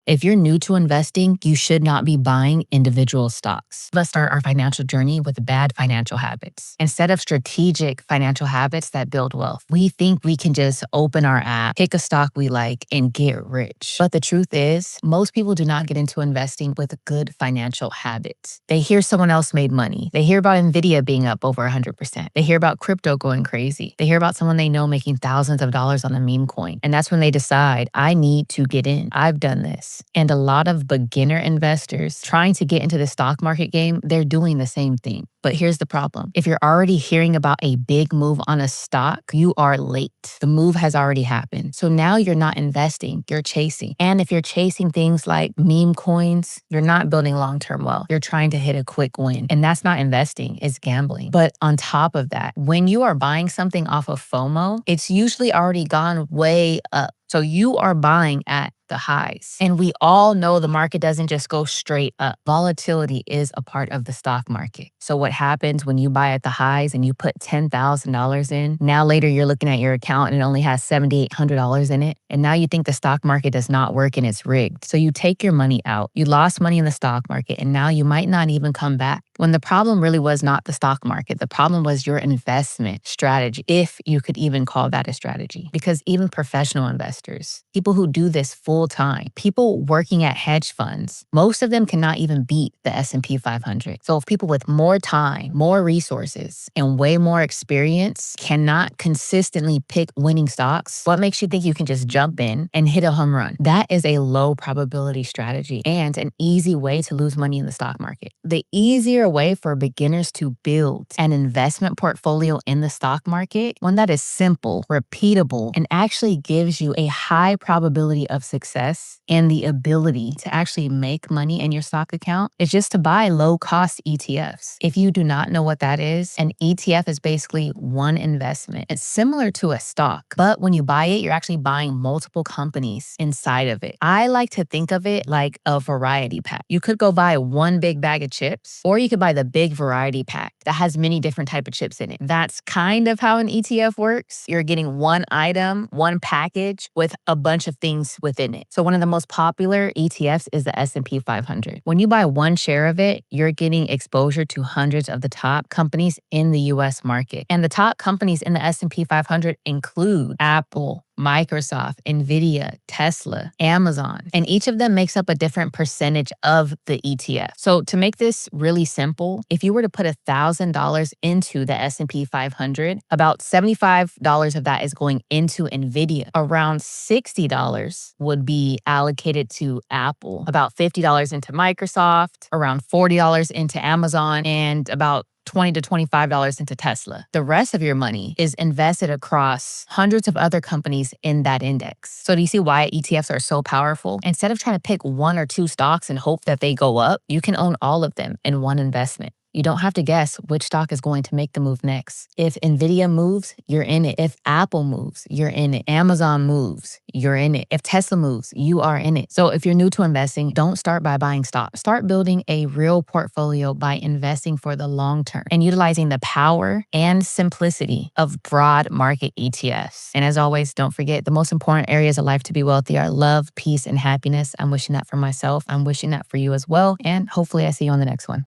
If you're new to investing, you should not be buying individual stocks. Let's start our financial journey with bad financial habits. Instead of strategic financial habits that build wealth, we think we can just open our app, pick a stock we like, and get rich. But the truth is, most people do not get into investing with good financial habits. They hear someone else made money. They hear about Nvidia being up over 100%. They hear about crypto going crazy. They hear about someone they know making thousands of dollars on a meme coin. And that's when they decide, I need to get in. I've done this. And a lot of beginner investors trying to get into the stock market game, they're doing the same thing. But here's the problem. If you're already hearing about a big move on a stock, you are late. The move has already happened. So now you're not investing, you're chasing. And if you're chasing things like meme coins, you're not building long-term wealth. You're trying to hit a quick win. And that's not investing, it's gambling. But on top of that, when you are buying something off of FOMO, it's usually already gone way up. So you are buying at the highs. And we all know the market doesn't just go straight up. Volatility is a part of the stock market. So what happens when you buy at the highs and you put $10,000 in, now later you're looking at your account and it only has $7,800 in it. And now you think the stock market does not work and it's rigged. So you take your money out, you lost money in the stock market, and now you might not even come back. When the problem really was not the stock market, the problem was your investment strategy, if you could even call that a strategy. Because even professional investors, people who do this full time, people working at hedge funds, most of them cannot even beat the S&P 500. So if people with more time, more resources, and way more experience cannot consistently pick winning stocks, what makes you think you can just jump in and hit a home run? That is a low probability strategy and an easy way to lose money in the stock market. The easier way for beginners to build an investment portfolio in the stock market, one that is simple, repeatable, and actually gives you a high probability of success and the ability to actually make money in your stock account, is just to buy low-cost ETFs. If you do not know what that is, an ETF is basically one investment. It's similar to a stock, but when you buy it, you're actually buying multiple companies inside of it. I like to think of it like a variety pack. You could go buy one big bag of chips, or you could buy the big variety pack that has many different types of chips in it. That's kind of how an ETF works. You're getting one item, one package with a bunch of things within it. So one of the most popular ETFs is the S&P 500. When you buy one share of it, you're getting exposure to hundreds of the top companies in the US market. And the top companies in the S&P 500 include Apple, Microsoft, Nvidia, Tesla, Amazon, and each of them makes up a different percentage of the ETF. So to make this really simple, if you were to put $1,000 into the S&P 500, about $75 of that is going into Nvidia. Around $60 would be allocated to Apple, about $50 into Microsoft, around $40 into Amazon, and about $20 to $25 into Tesla. The rest of your money is invested across hundreds of other companies in that index. So do you see why ETFs are so powerful? Instead of trying to pick one or two stocks and hope that they go up, you can own all of them in one investment. You don't have to guess which stock is going to make the move next. If Nvidia moves, you're in it. If Apple moves, you're in it. Amazon moves, you're in it. If Tesla moves, you are in it. So if you're new to investing, don't start by buying stocks. Start building a real portfolio by investing for the long term and utilizing the power and simplicity of broad market ETFs. And as always, don't forget, the most important areas of life to be wealthy are love, peace, and happiness. I'm wishing that for myself. I'm wishing that for you as well. And hopefully I see you on the next one.